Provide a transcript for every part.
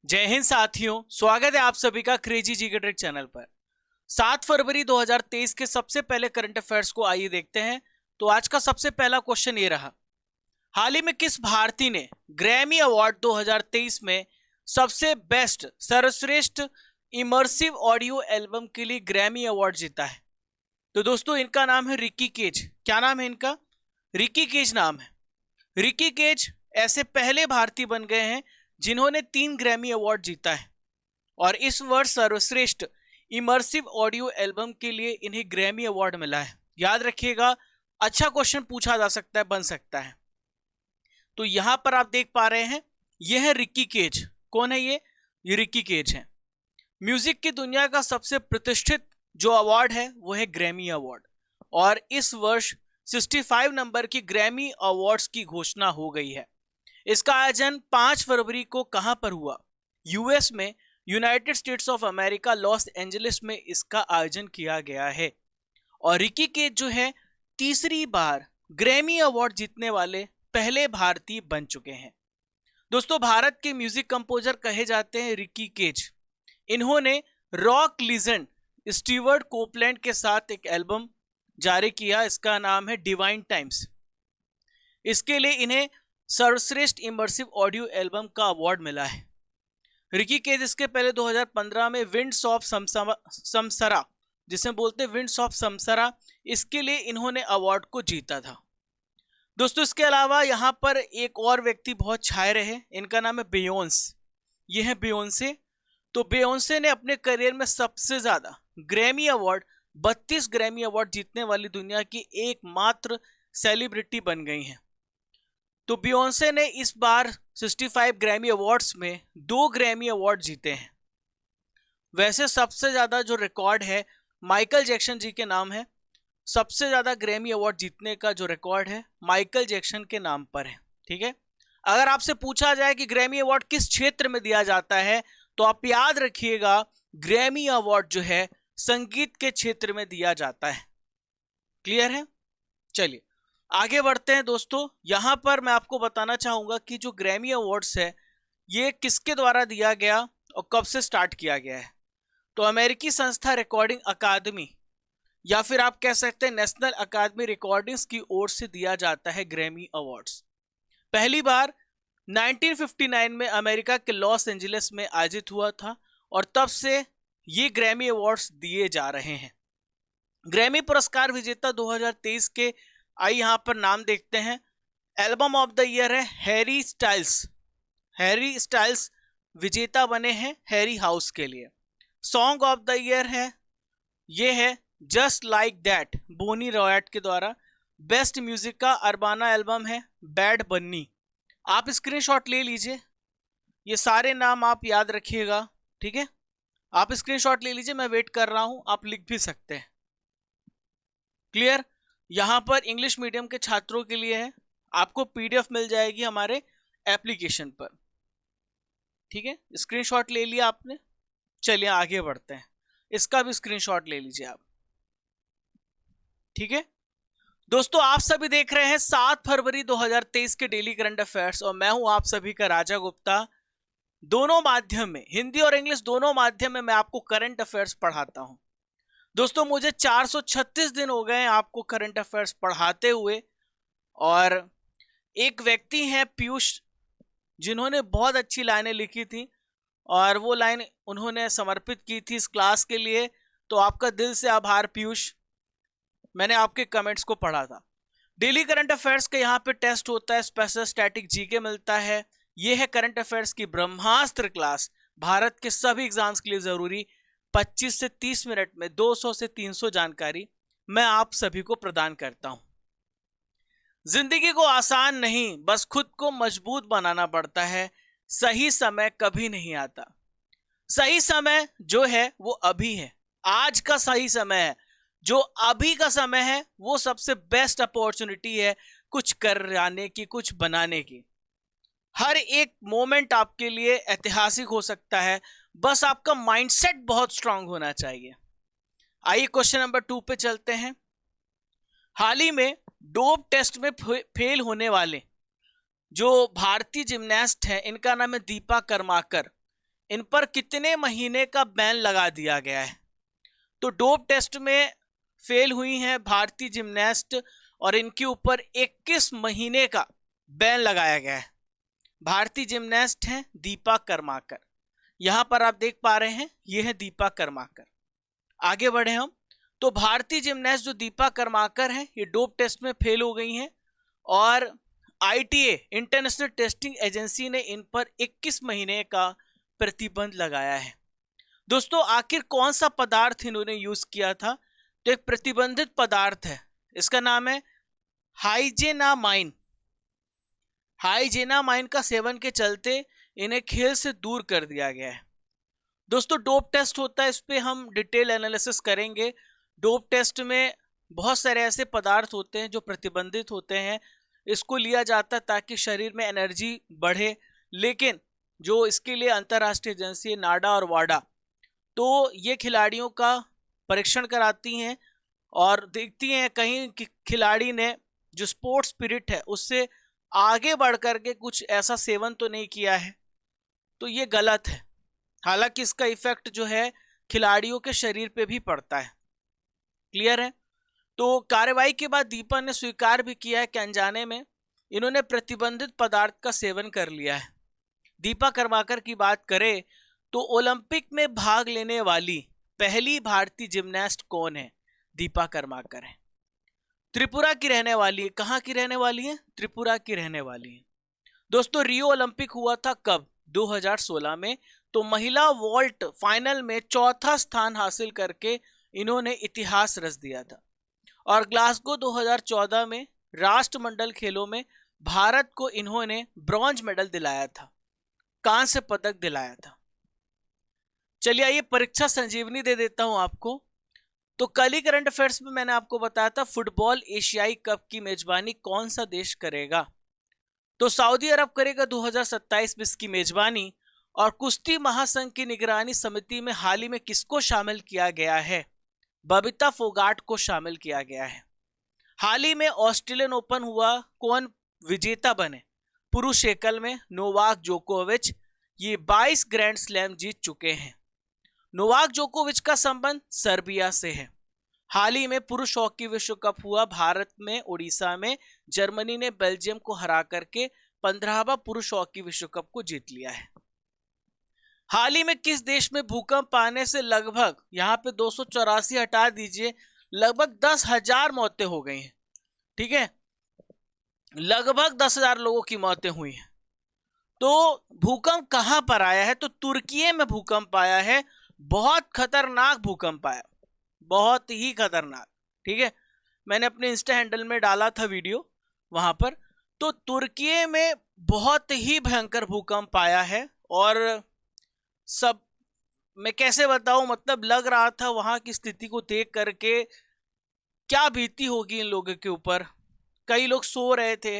जय हिंद साथियों, स्वागत है आप सभी का क्रेजी जीके ट्रिक चैनल पर। 7 फरवरी 2023 के सबसे पहले करंट अफेयर्स को आइए देखते हैं। तो आज का सबसे पहला क्वेश्चन ये रहा, हाल ही में किस भारतीय ने ग्रैमी अवार्ड 2023 में सबसे बेस्ट सर्वश्रेष्ठ इमर्सिव ऑडियो एल्बम के लिए ग्रैमी अवार्ड जीता है? तो दोस्तों इनका नाम है रिकी केज। क्या नाम है इनका? रिकी केज नाम है। रिकी केज ऐसे पहले भारतीय बन गए हैं जिन्होंने 3 ग्रैमी अवार्ड जीता है और इस वर्ष सर्वश्रेष्ठ इमर्सिव ऑडियो एल्बम के लिए इन्हें ग्रैमी अवार्ड मिला है। याद रखिएगा, अच्छा क्वेश्चन पूछा जा सकता है, बन सकता है। तो यहां पर आप देख पा रहे हैं, यह है रिकी केज। कौन है ये रिकी केज है। म्यूजिक की दुनिया का सबसे प्रतिष्ठित जो अवार्ड है वो है ग्रैमी अवार्ड और इस वर्ष 65 नंबर की ग्रैमी अवार्ड्स की घोषणा हो गई है। इसका आयोजन 5 फरवरी को कहां पर हुआ? यूएस में, United states of America, Los Angeles में इसका आयोजन किया गया है। और रिकी केज जो है तीसरी बार ग्रैमी अवार्ड जीतने वाले पहले भारतीय बन चुके हैं। दोस्तों भारत के म्यूजिक कंपोजर कहे जाते हैं रिकी केज। इन्होंने रॉक लीजेंड स्टीवर्ट कोपलैंड के साथ एक एल्बम जारी किया, इसका नाम है डिवाइन टाइम्स। इसके लिए इन्हें सर्वश्रेष्ठ इमर्सिव ऑडियो एल्बम का अवार्ड मिला है। रिकी केज इसके पहले 2015 में विंड्स ऑफ समसरा, जिसे बोलते हैं विंड्स ऑफ समसरा, इसके लिए इन्होंने अवार्ड को जीता था। दोस्तों इसके अलावा यहाँ पर एक और व्यक्ति बहुत छाए रहे, इनका नाम है बियोंस। ये है बियोंसे। तो बियोंसे ने अपने करियर में सबसे ज्यादा ग्रैमी अवार्ड 32 ग्रैमी अवार्ड जीतने वाली दुनिया की एकमात्र सेलिब्रिटी बन गई हैं। तो बियोंसे ने इस बार 65 ग्रैमी अवार्ड्स में 2 ग्रैमी अवार्ड जीते हैं। वैसे सबसे ज्यादा जो रिकॉर्ड है माइकल जैक्सन जी के नाम है। सबसे ज्यादा ग्रैमी अवार्ड जीतने का जो रिकॉर्ड है माइकल जैक्सन के नाम पर है। ठीक है, अगर आपसे पूछा जाए कि ग्रैमी अवार्ड किस क्षेत्र में दिया जाता है तो आप याद रखिएगा, ग्रैमी अवार्ड जो है संगीत के क्षेत्र में दिया जाता है। क्लियर है? चलिए आगे बढ़ते हैं। दोस्तों यहां पर मैं आपको बताना चाहूंगा कि जो ग्रैमी अवार्ड्स है ये किसके द्वारा दिया गया और कब से स्टार्ट किया गया है। तो अमेरिकी संस्था रिकॉर्डिंग अकादमी या फिर आप कह सकते हैं नेशनल अकादमी रिकॉर्डिंग्स की ओर से दिया जाता है ग्रैमी अवार्ड्स। पहली बार 1959 में अमेरिका के लॉस एंजलिस में आयोजित हुआ था और तब से ये ग्रैमी अवार्ड्स दिए जा रहे हैं। ग्रैमी पुरस्कार विजेता 2023 के आइए यहां पर नाम देखते हैं। एल्बम ऑफ द ईयर है हैरी स्टाइल्स। हैरी स्टाइल्स विजेता बने हैं हैरी हाउस के लिए। सॉन्ग ऑफ द ईयर है, ये है जस्ट लाइक दैट, बोनी रॉयट के द्वारा। बेस्ट म्यूजिक का अरबाना एल्बम है बैड बन्नी। आप स्क्रीनशॉट ले लीजिए, ये सारे नाम आप याद रखिएगा। ठीक है, आप स्क्रीनशॉट ले लीजिए, मैं वेट कर रहा हूं, आप लिख भी सकते हैं। क्लियर? यहां पर इंग्लिश मीडियम के छात्रों के लिए है, आपको पीडीएफ मिल जाएगी हमारे एप्लीकेशन पर। ठीक है, स्क्रीनशॉट ले लिया आपने। चलिए आगे बढ़ते हैं, इसका भी स्क्रीनशॉट ले लीजिए आप। ठीक है दोस्तों, आप सभी देख रहे हैं 7 फरवरी 2023 के डेली करंट अफेयर्स और मैं हूं आप सभी का राजा गुप्ता। दोनों माध्यम में, हिंदी और इंग्लिश दोनों माध्यम में मैं आपको करंट अफेयर्स पढ़ाता हूं। दोस्तों मुझे 436 दिन हो गए आपको करंट अफेयर्स पढ़ाते हुए। और एक व्यक्ति हैं पीयूष, जिन्होंने बहुत अच्छी लाइनें लिखी थी और वो लाइन उन्होंने समर्पित की थी इस क्लास के लिए। तो आपका दिल से आभार पीयूष, मैंने आपके कमेंट्स को पढ़ा था। डेली करंट अफेयर्स का यहाँ पे टेस्ट होता है, स्पेशल स्टैटिक जीके मिलता है। ये है करंट अफेयर्स की ब्रह्मास्त्र क्लास, भारत के सभी एग्जाम्स के लिए जरूरी 25 से 30 मिनट में 200 से 300 जानकारी मैं आप सभी को प्रदान करता हूं। जिंदगी को आसान नहीं, बस खुद को मजबूत बनाना पड़ता है। सही समय कभी नहीं आता। सही समय जो है वो अभी है, आज का सही समय है। जो अभी का समय है वो सबसे बेस्ट अपॉर्चुनिटी है कुछ कराने की, कुछ बनाने की। हर एक मोमेंट आपके लिए ऐतिहासिक हो सकता है, बस आपका माइंडसेट बहुत स्ट्रांग होना चाहिए। आइए क्वेश्चन नंबर 2 पे चलते हैं। हाल ही में डोप टेस्ट में फेल होने वाले जो भारतीय जिम्नास्ट हैं, इनका नाम है दीपा कर्माकर। इन पर कितने महीने का बैन लगा दिया गया है? तो डोप टेस्ट में फेल हुई हैं भारतीय जिम्नास्ट और इनके ऊपर 21 महीने का बैन लगाया गया है। भारतीय जिम्नास्ट हैं दीपा कर्माकर, यहां पर आप देख पा रहे हैं, ये है दीपा कर्माकर। आगे बढ़े हम, तो भारतीय जिम्नास्ट जो दीपा कर्माकर हैं ये डोप टेस्ट में फेल हो गई हैं और ITA इंटरनेशनल टेस्टिंग एजेंसी ने इन पर 21 महीने का प्रतिबंध लगाया है। दोस्तों आखिर कौन सा पदार्थ इन्होंने यूज किया था? तो एक प्रतिबंधित पदार्थ है, इसका नाम है हाइजेनामाइन। हाइजेनामाइन का सेवन के चलते इन्हें खेल से दूर कर दिया गया है। दोस्तों डोप टेस्ट होता है, इस पे हम डिटेल एनालिसिस करेंगे। डोप टेस्ट में बहुत सारे ऐसे पदार्थ होते हैं जो प्रतिबंधित होते हैं, इसको लिया जाता है ताकि शरीर में एनर्जी बढ़े, लेकिन जो इसके लिए अंतर्राष्ट्रीय एजेंसी नाडा और वाडा, तो ये खिलाड़ियों का परीक्षण कराती हैं और देखती हैं कहीं कि खिलाड़ी ने जो स्पोर्ट्स स्पिरिट है उससे आगे बढ़ करके कुछ ऐसा सेवन तो नहीं किया है, तो ये गलत है। हालांकि इसका इफेक्ट जो है खिलाड़ियों के शरीर पे भी पड़ता है। क्लियर है? तो कार्रवाई के बाद दीपा ने स्वीकार भी किया है कि अनजाने में इन्होंने प्रतिबंधित पदार्थ का सेवन कर लिया है। दीपा कर्माकर की बात करें तो ओलंपिक में भाग लेने वाली पहली भारतीय जिम्नास्ट कौन है? दीपा कर्माकर है। त्रिपुरा की रहने वाली है। कहां की रहने वाली है? त्रिपुरा की रहने वाली है। दोस्तों रियो ओलंपिक हुआ था कब? 2016 में। तो महिला वॉल्ट फाइनल में चौथा स्थान हासिल करके इन्होंने इतिहास रच दिया था। और ग्लासगो 2014 में राष्ट्रमंडल खेलों में भारत को इन्होंने ब्रॉन्ज मेडल दिलाया था, कांस्य पदक दिलाया था। चलिए आइए परीक्षा संजीवनी दे देता हूं आपको। तो कल ही करंट अफेयर्स में मैंने आपको बताया था फुटबॉल एशियाई कप की मेजबानी कौन सा देश करेगा? तो सऊदी अरब करेगा 2027 में इसकी मेजबानी। और कुश्ती महासंघ की निगरानी समिति में हाल ही में किसको शामिल किया गया है? बबीता फोगाट को शामिल किया गया है। हाल ही में ऑस्ट्रेलियन ओपन हुआ, कौन विजेता बने? पुरुष एकल में नोवाक जोकोविच, ये 22 ग्रैंड स्लैम जीत चुके हैं। नोवाक जोकोविच का संबंध सर्बिया से है। हाल ही में पुरुष हॉकी विश्व कप हुआ भारत में, उड़ीसा में। जर्मनी ने बेल्जियम को हरा करके 15वां पुरुष हॉकी विश्व कप को जीत लिया है। हाल ही में किस देश में भूकंप आने से लगभग, यहां पे 284 हटा दीजिए, लगभग 10,000 मौतें हो गई हैं। ठीक है, लगभग 10,000 लोगों की मौतें हुई हैं। तो भूकंप कहां पर आया है? तो तुर्की में भूकंप आया है। बहुत खतरनाक भूकंप आया, बहुत ही खतरनाक। ठीक है, मैंने अपने इंस्टा हैंडल में डाला था वीडियो वहां पर। तो तुर्की में बहुत ही भयंकर भूकंप आया है और सब मैं कैसे बताऊं, मतलब लग रहा था वहां की स्थिति को देख करके क्या बीती होगी इन लोगों के ऊपर। कई लोग सो रहे थे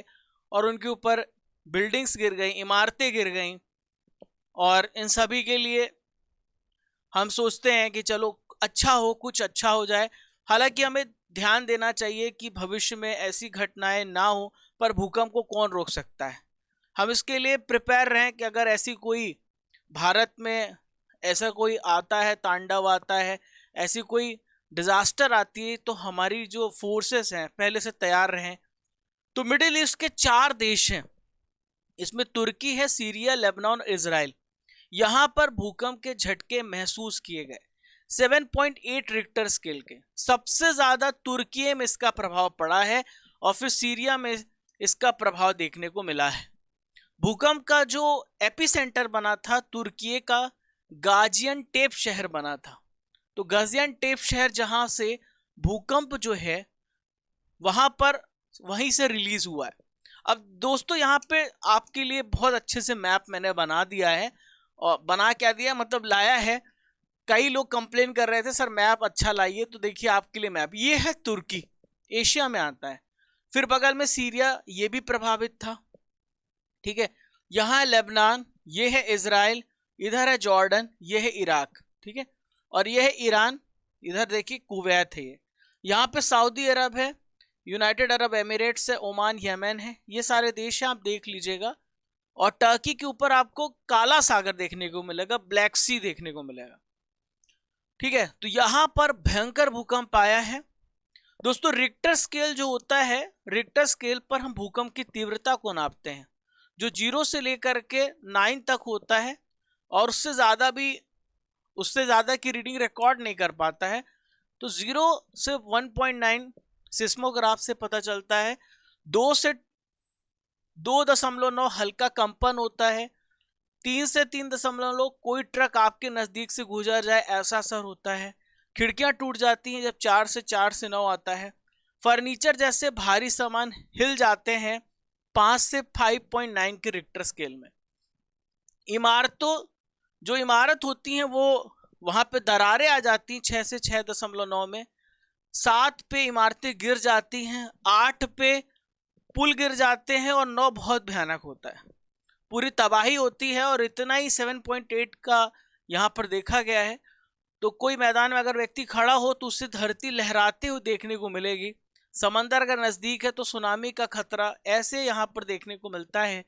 और उनके ऊपर बिल्डिंग्स गिर गई, इमारतें गिर गई। और इन सभी के लिए हम सोचते हैं कि चलो अच्छा हो, कुछ अच्छा हो जाए। हालांकि हमें ध्यान देना चाहिए कि भविष्य में ऐसी घटनाएं ना हो, पर भूकंप को कौन रोक सकता है। हम इसके लिए प्रिपेयर रहें कि अगर ऐसी कोई भारत में ऐसा कोई आता है, तांडव आता है, ऐसी कोई डिजास्टर आती है, तो हमारी जो फोर्सेस हैं पहले से तैयार रहें। तो मिडिल ईस्ट के 4 देश हैं, इसमें तुर्की है, सीरिया, लेबनान, इजराइल। यहां पर भूकंप के झटके महसूस किए गए 7.8 रिक्टर स्केल के। सबसे ज्यादा तुर्की में इसका प्रभाव पड़ा है और फिर सीरिया में इसका प्रभाव देखने को मिला है। भूकंप का जो एपिसेंटर बना था तुर्की का गाजियानटेप शहर बना था। तो गाजियानटेप शहर जहां से भूकंप जो है वहां पर वहीं से रिलीज हुआ है। अब दोस्तों यहाँ पे आपके लिए बहुत अच्छे से मैप मैंने बना दिया है। और बना क्या दिया, मतलब लाया है। कई लोग कंप्लेन कर रहे थे सर मैप अच्छा लाइए, तो देखिए आपके लिए मैप। ये है तुर्की, एशिया में आता है। फिर बगल में सीरिया, ये भी प्रभावित था। ठीक है, यहाँ है लेबनान, ये है इजराइल, इधर है जॉर्डन, ये है इराक। ठीक है, और ये है ईरान, इधर देखिए कुवैत है। ये यहाँ पे सऊदी अरब है, यूनाइटेड अरब एमिरेट्स है, ओमान, यमन है। ये सारे देश हैं, आप देख लीजिएगा। और टर्की के ऊपर आपको काला सागर देखने को मिलेगा, ब्लैक सी देखने को मिलेगा। ठीक है, तो यहां पर भयंकर भूकंप आया है। दोस्तों रिक्टर स्केल जो होता है, रिक्टर स्केल पर हम भूकंप की तीव्रता को नापते हैं, जो 0 से लेकर के 9 तक होता है, और उससे ज्यादा की रीडिंग रिकॉर्ड नहीं कर पाता है। तो 0 से 1.9 सिस्मोग्राफ से पता चलता है, 2 से 2.9 हल्का कंपन होता है, 3 से 3.9 कोई ट्रक आपके नजदीक से गुजर जाए ऐसा असर होता है, खिड़कियां टूट जाती हैं जब 4 से 9 आता है, फर्नीचर जैसे भारी सामान हिल जाते हैं 5 से 5.9 के रिक्टर स्केल में। जो इमारत होती हैं वो वहां पे दरारें आ जाती हैं 6 से 6.9 में, 7 पे इमारतें गिर जाती हैं, 8 पे पुल गिर जाते हैं, और 9 बहुत भयानक होता है, पूरी तबाही होती है। और इतना ही 7.8 का यहाँ पर देखा गया है। तो कोई मैदान में अगर व्यक्ति खड़ा हो तो उससे धरती लहराते हुए देखने को मिलेगी। समंदर अगर नजदीक है तो सुनामी का खतरा ऐसे यहाँ पर देखने को मिलता है,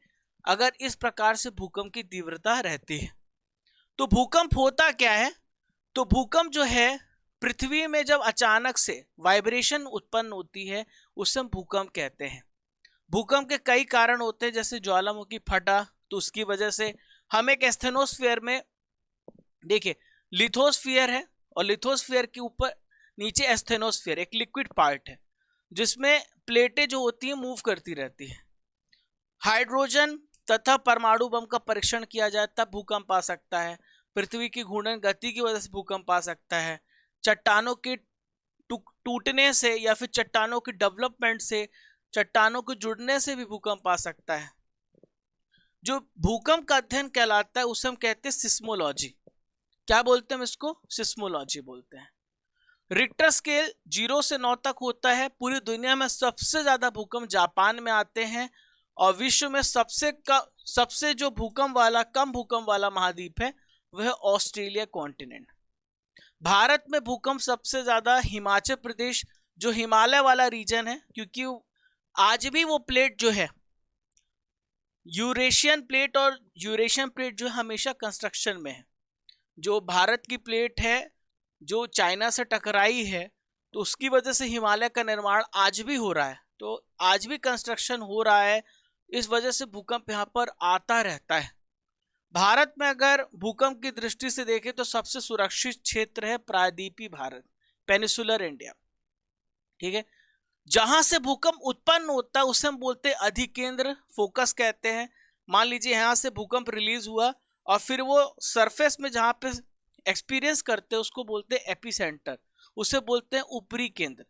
अगर इस प्रकार से भूकंप की तीव्रता रहती है। तो भूकंप होता क्या है? तो भूकंप जो है, पृथ्वी में जब अचानक से वाइब्रेशन उत्पन्न होती है उसे हम भूकंप कहते हैं। भूकंप के कई कारण होते हैं, जैसे ज्वालामुखी फटा तो उसकी वजह से हम एक एस्थेनोस्फीयर में, देखिए लिथोस्फीयर है, और लिथोस्फीयर के ऊपर नीचे एस्थेनोस्फीयर एक लिक्विड पार्ट है जिसमें प्लेटें जो होती हैं मूव करती रहती है। हाइड्रोजन तथा परमाणु बम का परीक्षण किया जाए तब भूकंप आ सकता है। पृथ्वी की घूर्णन गति की वजह से भूकंप आ सकता है। चट्टानों के टूटने से या फिर चट्टानों की डेवलपमेंट से, चट्टानों के जुड़ने से भी भूकंप आ सकता है। जो भूकंप का अध्ययन कहलाता है उसे हम कहते हैं सिस्मोलॉजी। क्या बोलते हैं हम इसको? सिस्मोलॉजी बोलते हैं। रिक्टर स्केल 0 से 9 तक होता है। पूरी दुनिया में सबसे ज्यादा भूकंप जापान में आते हैं, और विश्व में सबसे जो कम भूकंप वाला महाद्वीप है वह ऑस्ट्रेलिया कॉन्टिनेंट। भारत में भूकंप सबसे ज्यादा हिमाचल प्रदेश, जो हिमालय वाला रीजन है, क्योंकि आज भी वो प्लेट जो है यूरेशियन प्लेट, और यूरेशियन प्लेट जो हमेशा कंस्ट्रक्शन में है। जो भारत की प्लेट है जो चाइना से टकराई है, तो उसकी वजह से हिमालय का निर्माण आज भी हो रहा है, तो आज भी कंस्ट्रक्शन हो रहा है, इस वजह से भूकंप यहाँ पर आता रहता है। भारत में अगर भूकंप की दृष्टि से देखें तो सबसे सुरक्षित क्षेत्र है प्रायद्वीपीय भारत, पेनिसुलर इंडिया। ठीक है, जहां से भूकंप उत्पन्न होता है उसे हम बोलते हैं अधिकेंद्र, फोकस कहते हैं। मान लीजिए यहां से भूकंप रिलीज हुआ और फिर वो सरफेस में जहां पे एक्सपीरियंस करते हैं उसको बोलते हैं एपिसेंटर, उसे बोलते हैं ऊपरी केंद्र।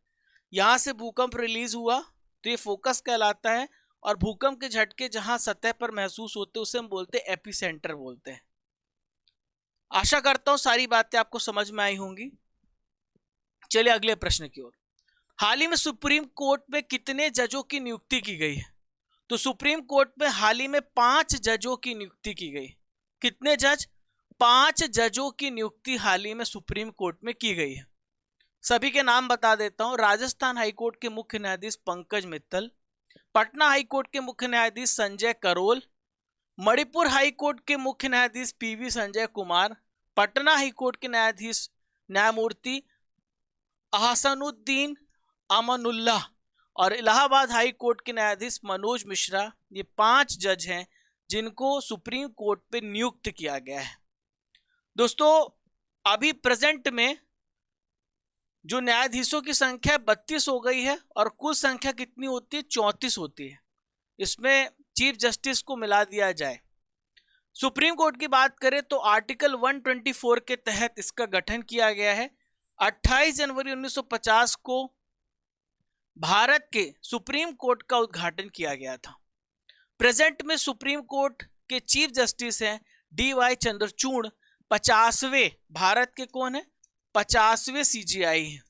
यहां से भूकंप रिलीज हुआ तो ये फोकस कहलाता है, और भूकंप के झटके जहां सतह पर महसूस होते हैं उसे हम बोलते हैं एपिसेंटर बोलते हैं। आशा करता हूं सारी बातें आपको समझ में आई होंगी। चलिए अगले प्रश्न की ओर। हाल ही में सुप्रीम कोर्ट में कितने जजों की नियुक्ति की गई है? तो सुप्रीम कोर्ट में हाल ही में 5 जजों की नियुक्ति की गई। कितने जज? 5 जजों की नियुक्ति हाल ही में सुप्रीम कोर्ट में की गई है। सभी के नाम बता देता हूं। राजस्थान हाईकोर्ट के मुख्य न्यायाधीश पंकज मित्तल, पटना हाईकोर्ट के मुख्य न्यायाधीश संजय करोल, मणिपुर हाईकोर्ट के मुख्य न्यायाधीश पीवी संजय कुमार, पटना हाईकोर्ट के न्यायाधीश न्यायमूर्ति अहसनुद्दीन अमानुल्लाह, और इलाहाबाद हाई कोर्ट के न्यायाधीश मनोज मिश्रा। ये 5 जज हैं जिनको सुप्रीम कोर्ट पे नियुक्त किया गया है। दोस्तों अभी प्रेजेंट में जो न्यायाधीशों की संख्या 32 हो गई है, और कुल संख्या कितनी होती है? 34 होती है। इसमें चीफ जस्टिस को मिला दिया जाए। सुप्रीम कोर्ट की बात करें तो आर्टिकल 124 के तहत इसका गठन किया गया है। 28 जनवरी 1950 को भारत के सुप्रीम कोर्ट का उद्घाटन किया गया था। प्रेजेंट में सुप्रीम कोर्ट के चीफ जस्टिस हैं DY चंद्रचूड़। 50वें भारत के कौन है? 50वें CJI हैं।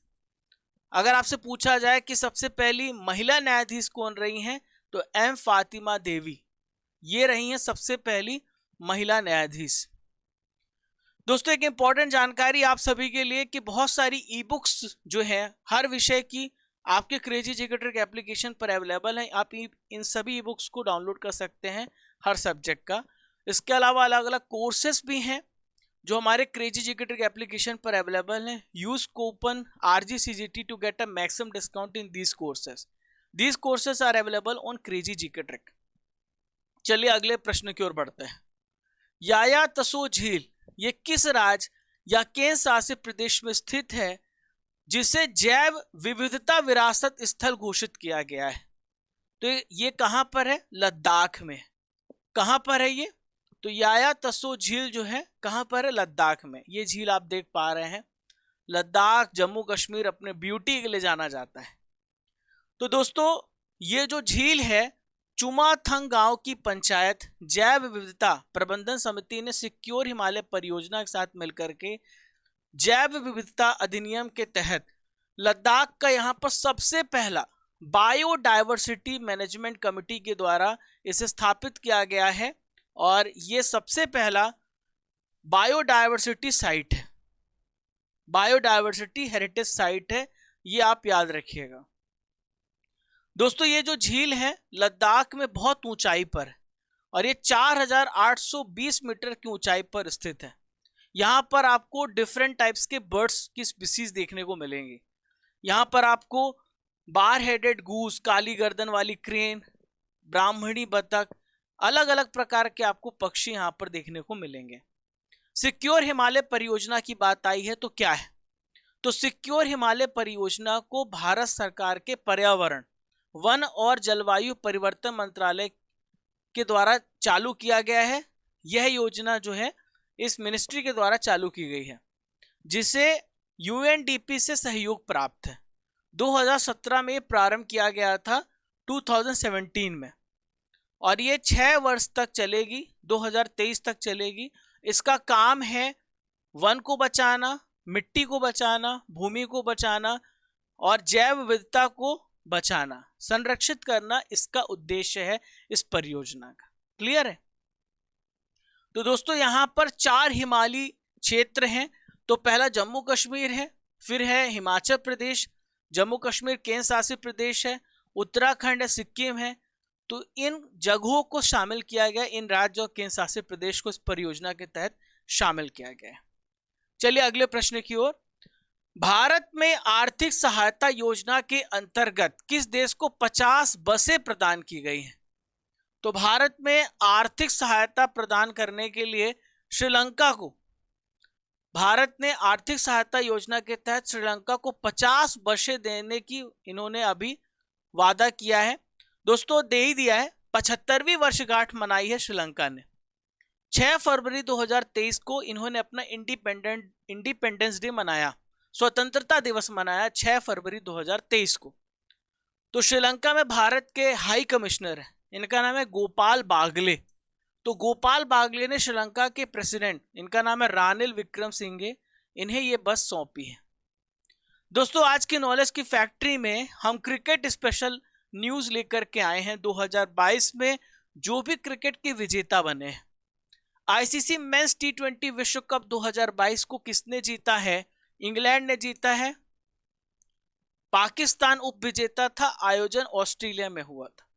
अगर आपसे पूछा जाए कि सबसे पहली महिला न्यायाधीश कौन रही हैं, तो M फातिमा देवी ये रही हैं सबसे पहली महिला न्यायाधीश। दोस्तों एक इंपॉर्टेंट जानकारी आप सभी के लिए कि बहुत सारी ई बुक्स जो है हर विषय की आपके क्रेजी जीके ट्रिक एप्लीकेशन पर अवेलेबल है। आप इन सभी ई बुक्स को डाउनलोड कर सकते हैं। हर सब्जेक्ट का। इसके अलावा अलग अलग कोर्सेस भी हैं जो हमारे क्रेजी जीके ट्रिक एप्लीकेशन पर अवेलेबल हैं। Use coupon RGCGT to get a maximum discount in these courses. These courses are available on Crazy GK Trick. चलिए अगले प्रश्न की ओर बढ़ते हैं। याया तसो झील ये किस राज्य या केंद्र शासित प्रदेश में स्थित है जिसे जैव विविधता विरासत स्थल घोषित किया गया है? तो ये कहां पर है? लद्दाख में। कहां पर है ये? तो याया तसो झील जो है कहां पर है? लद्दाख में। ये झील आप देख पा रहे हैं। लद्दाख जम्मू कश्मीर अपने ब्यूटी के लिए जाना जाता है। तो दोस्तों ये जो झील है, चुमाथंग गांव की पंचायत जैव विविधता प्रबंधन समिति ने सिक्योर हिमालय परियोजना के साथ मिलकर के जैव विविधता अधिनियम के तहत लद्दाख का यहां पर सबसे पहला बायोडायवर्सिटी मैनेजमेंट कमेटी के द्वारा इसे स्थापित किया गया है और ये सबसे पहला बायोडायवर्सिटी साइट है, बायोडायवर्सिटी हेरिटेज साइट है, ये आप याद रखिएगा। दोस्तों ये जो झील है लद्दाख में बहुत ऊंचाई पर है और ये 4820 मीटर की ऊंचाई पर स्थित है। यहां पर आपको डिफरेंट टाइप्स के बर्ड्स की स्पीसीज देखने को मिलेंगे। यहां पर आपको बार हेडेड गूस, काली गर्दन वाली क्रेन, ब्राह्मणी बतख, अलग अलग प्रकार के आपको पक्षी यहां पर देखने को मिलेंगे। सिक्योर हिमालय परियोजना की बात आई है तो क्या है? तो सिक्योर हिमालय परियोजना को भारत सरकार के पर्यावरण, वन और जलवायु परिवर्तन मंत्रालय के द्वारा चालू किया गया है। यह योजना जो है इस मिनिस्ट्री के द्वारा चालू की गई है जिसे UNDP से सहयोग प्राप्त है। 2017 में प्रारंभ किया गया था, 2017 में, और ये 6 वर्ष तक चलेगी, 2023 तक चलेगी। इसका काम है वन को बचाना, मिट्टी को बचाना, भूमि को बचाना और जैव विविधता को बचाना, संरक्षित करना इसका उद्देश्य है इस परियोजना का। क्लियर है? तो दोस्तों यहां पर 4 हिमालयी क्षेत्र हैं। तो पहला जम्मू कश्मीर है, फिर है हिमाचल प्रदेश, जम्मू कश्मीर केंद्र शासित प्रदेश है, उत्तराखंड है, सिक्किम है। तो इन जगहों को शामिल किया गया, इन राज्य और केंद्र शासित प्रदेश को इस परियोजना के तहत शामिल किया गया है। चलिए अगले प्रश्न की ओर। भारत में आर्थिक सहायता योजना के अंतर्गत किस देश को 50 बसें प्रदान की गई हैं? तो भारत में आर्थिक सहायता प्रदान करने के लिए श्रीलंका को, भारत ने आर्थिक सहायता योजना के तहत श्रीलंका को 50 बसें देने की इन्होंने अभी वादा किया है। दोस्तों दे ही दिया है। 75वीं वर्षगांठ मनाई है श्रीलंका ने। 6 फरवरी 2023 को इन्होंने अपना इंडिपेंडेंस डे मनाया, स्वतंत्रता दिवस मनाया 6 फरवरी 2023 को। तो श्रीलंका में भारत के हाई कमिश्नर है, इनका नाम है गोपाल बागले। तो गोपाल बागले ने श्रीलंका के प्रेसिडेंट, इनका नाम है रानिल विक्रमसिंघे, इन्हें ये बस सौंपी है। दोस्तों आज की नॉलेज की फैक्ट्री में हम क्रिकेट स्पेशल न्यूज लेकर के आए हैं। 2022 में जो भी क्रिकेट के विजेता बने हैं, ICC मेंस T20 विश्व कप 2022 को किसने जीता है? इंग्लैंड ने जीता है। पाकिस्तान उप विजेता था, आयोजन ऑस्ट्रेलिया में हुआ था।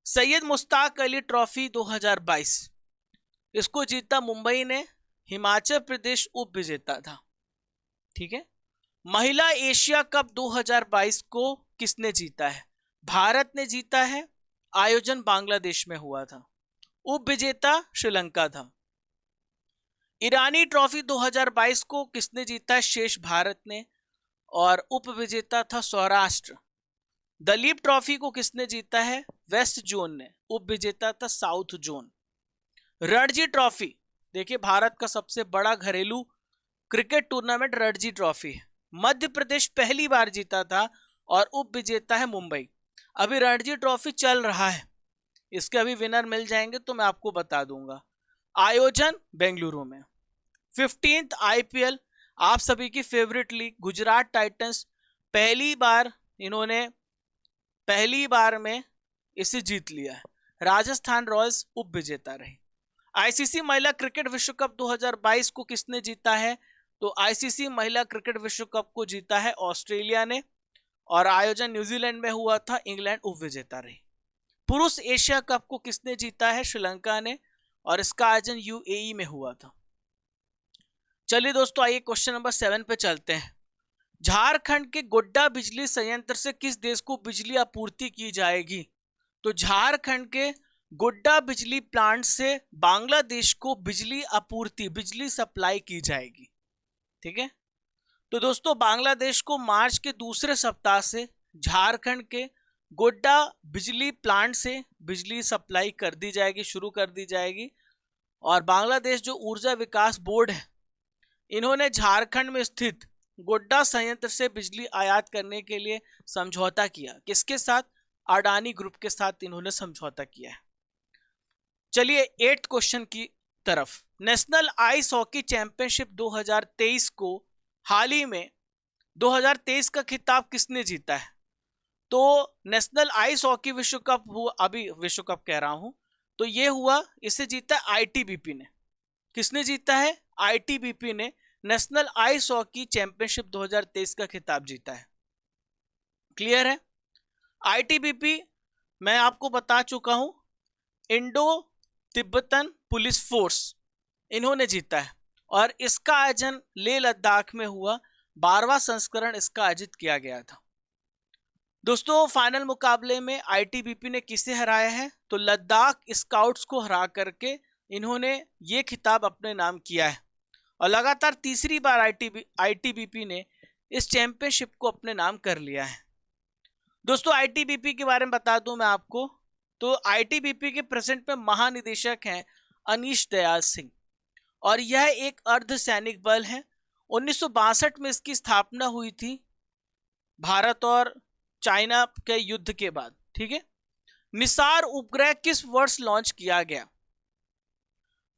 सैयद मुश्ताक अली ट्रॉफी 2022 इसको जीता मुंबई ने, हिमाचल प्रदेश उप विजेता था। ठीक है। महिला एशिया कप 2022 को किसने जीता है? भारत ने जीता है, आयोजन बांग्लादेश में हुआ था, उप विजेता श्रीलंका था। ईरानी ट्रॉफी 2022 को किसने जीता है? शेष भारत ने, और उप विजेता था सौराष्ट्र। दलीप ट्रॉफी को किसने जीता है? वेस्ट जोन ने, उप विजेता था साउथ जोन। रणजी ट्रॉफी, देखिए भारत का सबसे बड़ा घरेलू क्रिकेट टूर्नामेंट रणजी ट्रॉफी है। मध्य प्रदेश पहली बार जीता था और उप विजेता है मुंबई। अभी रणजी ट्रॉफी चल रहा है, इसके अभी विनर मिल जाएंगे तो मैं आपको बता दूंगा। आयोजन बेंगलुरु में। 15th IPL, आप सभी की फेवरेट लीग गुजरात टाइटंस पहली बार में इसे जीत लिया है। राजस्थान रॉयल्स उप विजेता रही। ICC महिला क्रिकेट विश्व कप 2022 को किसने जीता है? तो ICC महिला क्रिकेट विश्व कप को जीता है ऑस्ट्रेलिया ने, और आयोजन न्यूजीलैंड में हुआ था, इंग्लैंड उप विजेता रही। पुरुष एशिया कप को किसने जीता है? श्रीलंका ने, और इसका आयोजन यूएई में हुआ था। चलिए दोस्तों, आइए क्वेश्चन नंबर 7 पे चलते हैं। झारखंड के गोड्डा बिजली संयंत्र से किस देश को बिजली आपूर्ति की जाएगी? तो झारखंड के गोड्डा बिजली प्लांट से बांग्लादेश को बिजली आपूर्ति, बिजली सप्लाई की जाएगी। ठीक है, तो दोस्तों बांग्लादेश को मार्च के दूसरे सप्ताह से झारखंड के गोड्डा बिजली प्लांट से बिजली सप्लाई कर दी जाएगी, शुरू कर दी जाएगी। और बांग्लादेश जो ऊर्जा विकास बोर्ड है, इन्होंने झारखंड में स्थित गोड्डा संयंत्र से बिजली आयात करने के लिए समझौता किया। किसके साथ? अडानी ग्रुप के साथ इन्होंने समझौता किया है। चलिए 8th क्वेश्चन की तरफ। नेशनल आइस हॉकी चैंपियनशिप 2023 को हाल ही में 2023 का खिताब किसने जीता है? तो नेशनल आइस हॉकी विश्व कप हुआ, अभी विश्व कप कह रहा हूं, तो ये हुआ, इसे जीता है आईटीबीपी ने। किसने जीता है? आईटीबीपी ने नेशनल आइस हॉकी चैंपियनशिप 2023 का खिताब जीता है। क्लियर है? आईटीबीपी मैं आपको बता चुका हूं, इंडो तिब्बतन पुलिस फोर्स, इन्होंने जीता है। और इसका आयोजन लेह लद्दाख में हुआ, 12वां संस्करण इसका आयोजित किया गया था। दोस्तों फाइनल मुकाबले में आईटीबीपी ने किसे हराया है? तो लद्दाख स्काउट्स को हरा करके इन्होंने ये खिताब अपने नाम किया है, और लगातार तीसरी बार आईटीबीपी ने इस चैंपियनशिप को अपने नाम कर लिया है। दोस्तों आईटीबीपी के बारे में बता दूं मैं आपको, तो आईटीबीपी के प्रेजेंट में महानिदेशक हैं अनीश दयाल सिंह, और यह एक अर्धसैनिक बल है। 1962 में इसकी स्थापना हुई थी, भारत और चाइना के युद्ध के बाद। ठीक है, निसार उपग्रह किस वर्ष लॉन्च किया गया?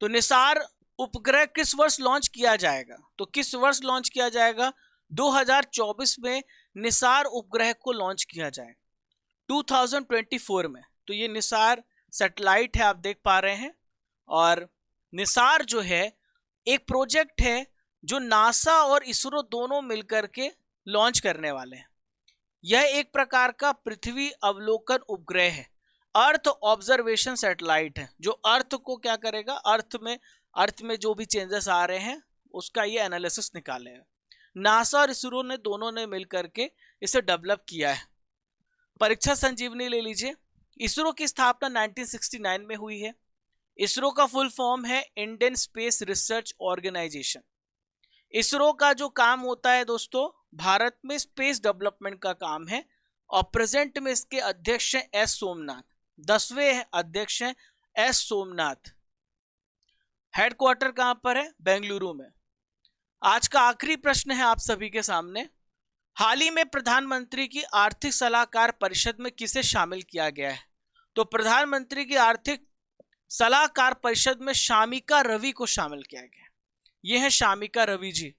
तो निसार उपग्रह किस वर्ष लॉन्च किया जाएगा? तो किस वर्ष लॉन्च किया जाएगा? 2024 में निसार उपग्रह को लॉन्च किया जाएगा, 2024 में। तो ये निसार सैटेलाइट है, आप देख पा रहे हैं। और निसार जो है एक प्रोजेक्ट है जो नासा और इसरो दोनों मिलकर के लॉन्च करने वाले हैं। यह एक प्रकार का पृथ्वी अवलोकन उपग्रह है, अर्थ ऑब्जर्वेशन सैटेलाइट है, जो अर्थ को क्या करेगा, अर्थ में जो भी चेंजेस आ रहे हैं उसका ये एनालिसिस निकालेगा। नासा और इसरो ने दोनों ने मिलकर के इसे डेवलप किया है। परीक्षा संजीवनी ले लीजिए। इसरो की स्थापना 1969 में हुई है। इसरो का फुल फॉर्म है Indian Space Research Organisation. ISRO का जो काम होता है दोस्तों, भारत में स्पेस डेवलपमेंट का काम है, और प्रेजेंट में इसके अध्यक्ष हैं एस सोमनाथ, 10वें अध्यक्ष हैं एस सोमनाथ। हेडक्वार्टर कहां पर है? बेंगलुरु में। आज का आखिरी प्रश्न है आप सभी के सामने। हाल ही में प्रधानमंत्री की आर्थिक सलाहकार परिषद में किसे शामिल किया गया है? तो प्रधानमंत्री की आर्थिक सलाहकार परिषद में शामिका रवि को शामिल किया गया। यह है शामिका रवि जी।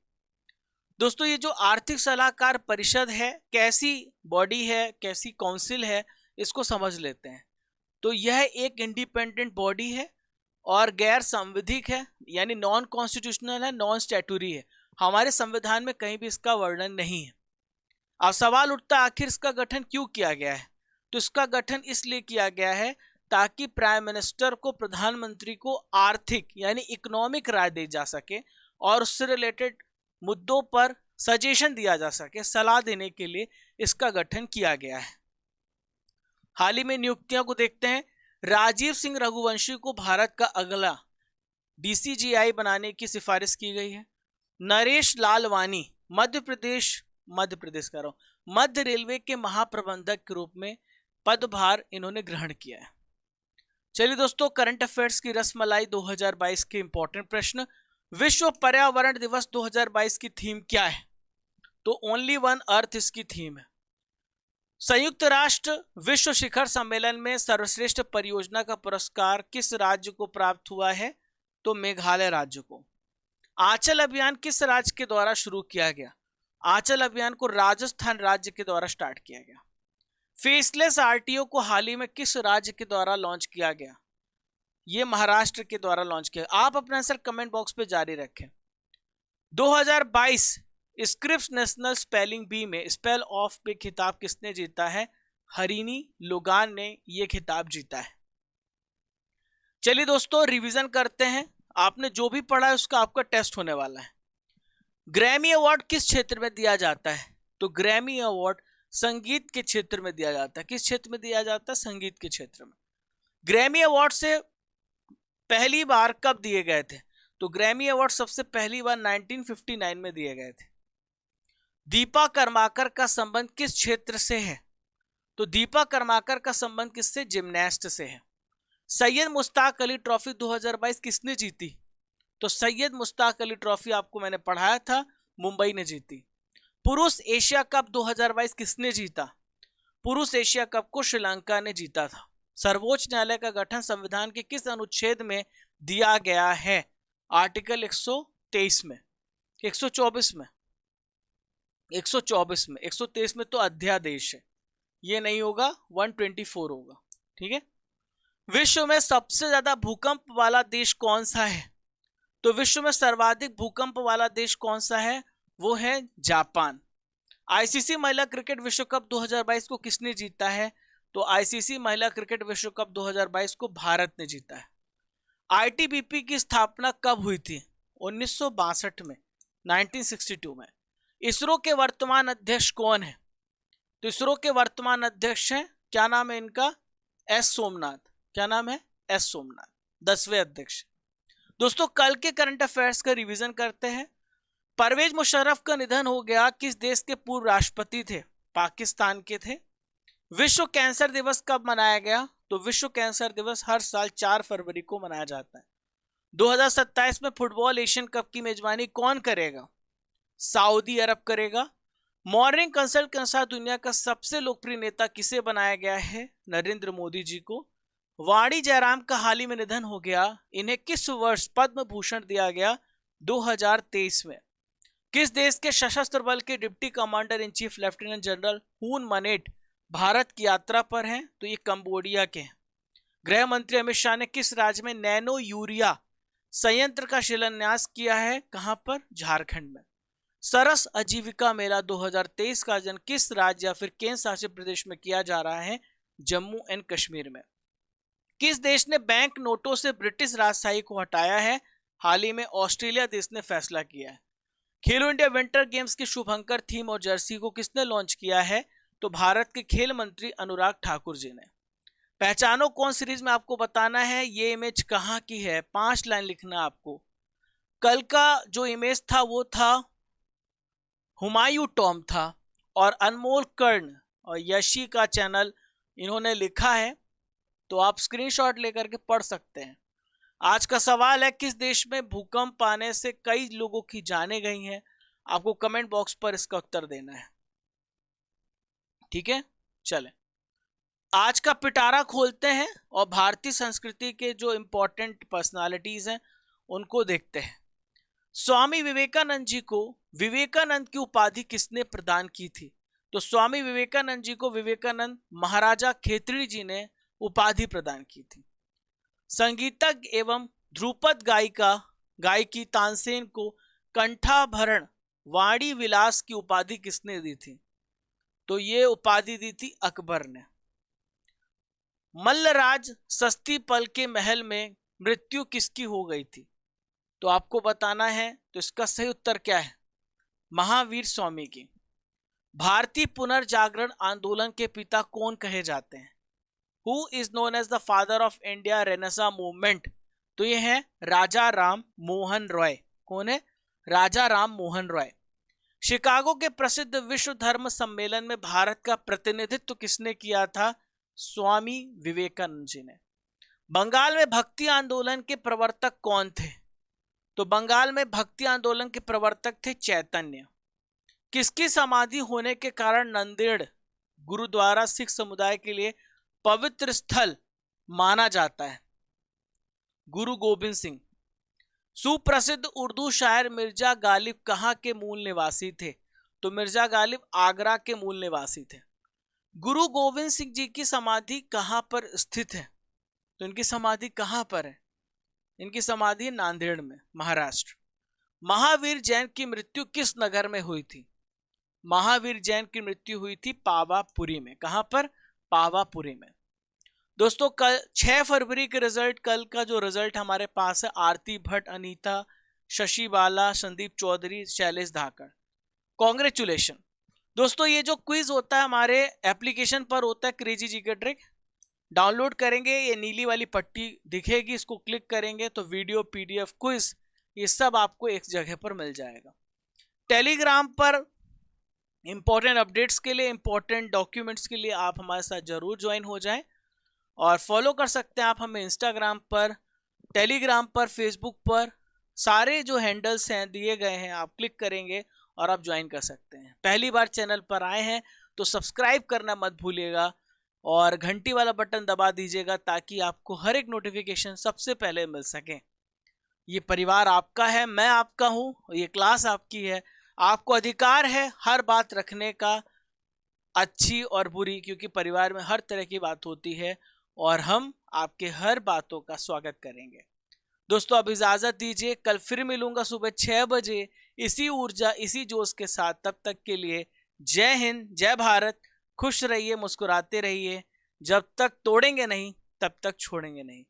दोस्तों ये जो आर्थिक सलाहकार परिषद है, कैसी बॉडी है, कैसी काउंसिल है, इसको समझ लेते हैं। तो यह एक इंडिपेंडेंट बॉडी है और गैर संवैधानिक है, यानी नॉन कॉन्स्टिट्यूशनल है, नॉन स्टैट्यूटरी है। हमारे संविधान में कहीं भी इसका वर्णन नहीं है। अब सवाल उठता है आखिर इसका गठन क्यों किया गया है? तो इसका गठन इसलिए किया गया है ताकि प्राइम मिनिस्टर को, प्रधानमंत्री को आर्थिक यानी इकोनॉमिक राय दी जा सके और उससे रिलेटेड मुद्दों पर सजेशन दिया जा सके, सलाह देने के लिए इसका गठन किया गया है। हाल ही में नियुक्तियों को देखते हैं। राजीव सिंह रघुवंशी को भारत का अगला डीसीजीआई बनाने की सिफारिश की गई है। नरेश लालवानी मध्य रेलवे के महाप्रबंधक के रूप में पदभार इन्होंने ग्रहण किया है। चलिए दोस्तों, करंट अफेयर्स की रसमलाई 2022 के इंपॉर्टेंट प्रश्न। विश्व पर्यावरण दिवस 2022 की थीम क्या है? तो ओनली वन अर्थ इसकी थीम है। संयुक्त राष्ट्र विश्व शिखर सम्मेलन में सर्वश्रेष्ठ परियोजना का पुरस्कार किस राज्य को प्राप्त हुआ है? तो मेघालय राज्य को। आंचल अभियान किस राज्य के द्वारा शुरू किया गया? आंचल अभियान को राजस्थान राज्य के द्वारा स्टार्ट किया गया। फेसलेस आरटीओ को हाल ही में किस राज्य के द्वारा लॉन्च किया गया? ये महाराष्ट्र के द्वारा लॉन्च किया। आप अपना आंसर कमेंट बॉक्स पे जारी रखें। 2022 स्क्रिप्स नेशनल स्पेलिंग बी में स्पेल ऑफ पे खिताब किसने जीता है? हरिनी लोगान ने यह खिताब जीता है। चलिए दोस्तों रिवीजन करते हैं, आपने जो भी पढ़ा है उसका आपका टेस्ट होने वाला है। ग्रैमी अवार्ड किस क्षेत्र में दिया जाता है? तो ग्रैमी अवार्ड संगीत के क्षेत्र में दिया जाता है। किस क्षेत्र में दिया जाता है? संगीत के क्षेत्र में। ग्रैमी अवार्ड से पहली बार कब दिए गए थे? तो ग्रैमी अवार्ड सबसे पहली बार 1959 में दिए गए थे। दीपा कर्माकर का संबंध किस क्षेत्र से है? तो दीपा कर्माकर का संबंध किससे? जिम्नास्ट से है। सैयद मुश्ताक अली ट्रॉफी 2022 किसने जीती? तो सैयद मुश्ताक अली ट्रॉफी आपको मैंने पढ़ाया था, मुंबई ने जीती। पुरुष एशिया कप 2022 किसने जीता? पुरुष एशिया कप को श्रीलंका ने जीता था। सर्वोच्च न्यायालय का गठन संविधान के किस अनुच्छेद में दिया गया है? आर्टिकल 123 में, 124 में, 124 में, 123 में तो अध्यादेश है, ये नहीं होगा, 124 होगा। ठीक है। विश्व में सबसे ज्यादा भूकंप वाला देश कौन सा है? तो विश्व में सर्वाधिक भूकंप वाला देश कौन सा है? वो है जापान। आईसीसी महिला क्रिकेट विश्व कप 2022 को किसने जीता है? तो आईसीसी महिला क्रिकेट विश्व कप 2022 को भारत ने जीता है। आईटीबीपी की स्थापना कब हुई थी? 1962 में, 1962 में। इसरो के वर्तमान अध्यक्ष कौन है? तो इसरो के वर्तमान अध्यक्ष हैं, क्या नाम है इनका? एस सोमनाथ। क्या नाम है? एस सोमनाथ, 10वें अध्यक्ष। दोस्तों कल के करंट अफेयर्स का रिवीजन करते हैं। परवेज मुशर्रफ का निधन हो गया। किस देश के पूर्व राष्ट्रपति थे? पाकिस्तान के थे। विश्व कैंसर दिवस कब मनाया गया? तो विश्व कैंसर दिवस हर साल 4 फरवरी को मनाया जाता है। 2027 में फुटबॉल एशियन कप की मेजबानी कौन करेगा? सऊदी अरब करेगा। मॉर्निंग कंसल्ट के अनुसार दुनिया का सबसे लोकप्रिय नेता किसे बनाया गया है? नरेंद्र मोदी जी को। वाणी जयराम का हाल ही में निधन हो गया। इन्हें किस वर्ष पद्म भूषण दिया गया? 2023 में। किस देश के सशस्त्र बल के deputy commander in chief lieutenant general हुन मनेट भारत की यात्रा पर हैं? तो ये कंबोडिया के हैं। गृह मंत्री अमित शाह ने किस राज्य में नैनो यूरिया संयंत्र का शिलान्यास किया है? कहां पर? झारखंड में। सरस आजीविका मेला 2023 का आयोजन किस राज्य या फिर केंद्र शासित प्रदेश में किया जा रहा है? जम्मू एंड कश्मीर में। किस देश ने बैंक नोटों से ब्रिटिश राजशाही को हटाया है? हाल ही में ऑस्ट्रेलिया देश ने फैसला किया है। खेलो इंडिया विंटर गेम्स की शुभंकर थीम और जर्सी को किसने लॉन्च किया है? तो भारत के खेल मंत्री अनुराग ठाकुर जी ने। पहचानो कौन सीरीज में आपको बताना है ये इमेज कहां की है, 5 लाइन लिखना आपको। कल का जो इमेज था वो था हुमायूं टॉम था, और अनमोल कर्ण और यशी का चैनल इन्होंने लिखा है, तो आप स्क्रीनशॉट लेकर के पढ़ सकते हैं। आज का सवाल है किस देश में भूकंप आने से कई लोगों की जानें गई हैं? आपको कमेंट बॉक्स पर इसका उत्तर देना है। ठीक है, चलें आज का पिटारा खोलते हैं और भारतीय संस्कृति के जो इंपॉर्टेंट पर्सनालिटीज हैं उनको देखते हैं। स्वामी विवेकानंद जी को विवेकानंद की उपाधि किसने प्रदान की थी? तो स्वामी विवेकानंद जी को विवेकानंद महाराजा खेतड़ी जी ने उपाधि प्रदान की थी। संगीतज्ञ एवं ध्रुपद गायकी तानसेन को कंठाभरण वाणी विलास की उपाधि किसने दी थी? तो ये उपाधि दी थी अकबर ने। मल्लराज सस्तीपल के महल में मृत्यु किसकी हो गई थी? तो आपको बताना है, तो इसका सही उत्तर क्या है? महावीर स्वामी की। भारतीय पुनर्जागरण आंदोलन के पिता कौन कहे जाते हैं? Who is known as the father of India Renaissance movement? तो ये है राजा राम मोहन रॉय। कौन है? राजा राम मोहन रॉय। शिकागो के प्रसिद्ध विश्व धर्म सम्मेलन में भारत का प्रतिनिधित्व किसने किया था? स्वामी विवेकानंद जी ने। बंगाल में भक्ति आंदोलन के प्रवर्तक कौन थे? तो बंगाल में भक्ति आंदोलन के प्रवर्तक थे चैतन्य। किसकी समाधि होने के कारण नंदेड़ गुरुद्वारा सिख समुदाय के लिए पवित्र स्थल माना जाता है? गुरु गोविंद सिंह। सुप्रसिद्ध उर्दू शायर मिर्जा गालिब कहाँ के मूल निवासी थे? तो मिर्जा गालिब आगरा के मूल निवासी थे। गुरु गोविंद सिंह जी की समाधि कहाँ पर स्थित है? तो इनकी समाधि कहाँ पर है? इनकी समाधि नांदेड़ में, महाराष्ट्र। महावीर जैन की मृत्यु किस नगर में हुई थी? महावीर जैन की मृत्यु हुई थी पावापुरी में। कहां पर? पावापुरी में। दोस्तों कल 6 फरवरी के रिजल्ट, कल का जो रिजल्ट हमारे पास है, आरती भट्ट, अनीता, शशि बाला, संदीप चौधरी, शैलेश धाकड़, कॉन्ग्रेचुलेशन। दोस्तों ये जो क्विज होता है हमारे एप्लीकेशन पर होता है, क्रेजी जीके ट्रिक, डाउनलोड करेंगे, ये नीली वाली पट्टी दिखेगी, इसको क्लिक करेंगे तो वीडियो, पीडीएफ, क्विज, ये सब आपको एक जगह पर मिल जाएगा। टेलीग्राम पर इंपॉर्टेंट अपडेट्स के लिए, इंपॉर्टेंट डॉक्यूमेंट्स के लिए आप हमारे साथ जरूर ज्वाइन हो जाएं, और फॉलो कर सकते हैं आप हमें इंस्टाग्राम पर, टेलीग्राम पर, फेसबुक पर, सारे जो हैंडल्स हैं दिए गए हैं, आप क्लिक करेंगे और आप ज्वाइन कर सकते हैं। पहली बार चैनल पर आए हैं तो सब्सक्राइब करना मत भूलिएगा और घंटी वाला बटन दबा दीजिएगा ताकि आपको हर एक नोटिफिकेशन सबसे पहले मिल सके। ये परिवार आपका है, मैं आपका हूँ, ये क्लास आपकी है, आपको अधिकार है हर बात रखने का, अच्छी और बुरी, क्योंकि परिवार में हर तरह की बात होती है और हम आपके हर बातों का स्वागत करेंगे। दोस्तों अब इजाजत दीजिए, कल फिर मिलूंगा सुबह 6 बजे इसी ऊर्जा, इसी जोश के साथ। तब तक के लिए जय हिंद, जय भारत, खुश रहिए, मुस्कुराते रहिए, जब तक तोड़ेंगे नहीं तब तक छोड़ेंगे नहीं।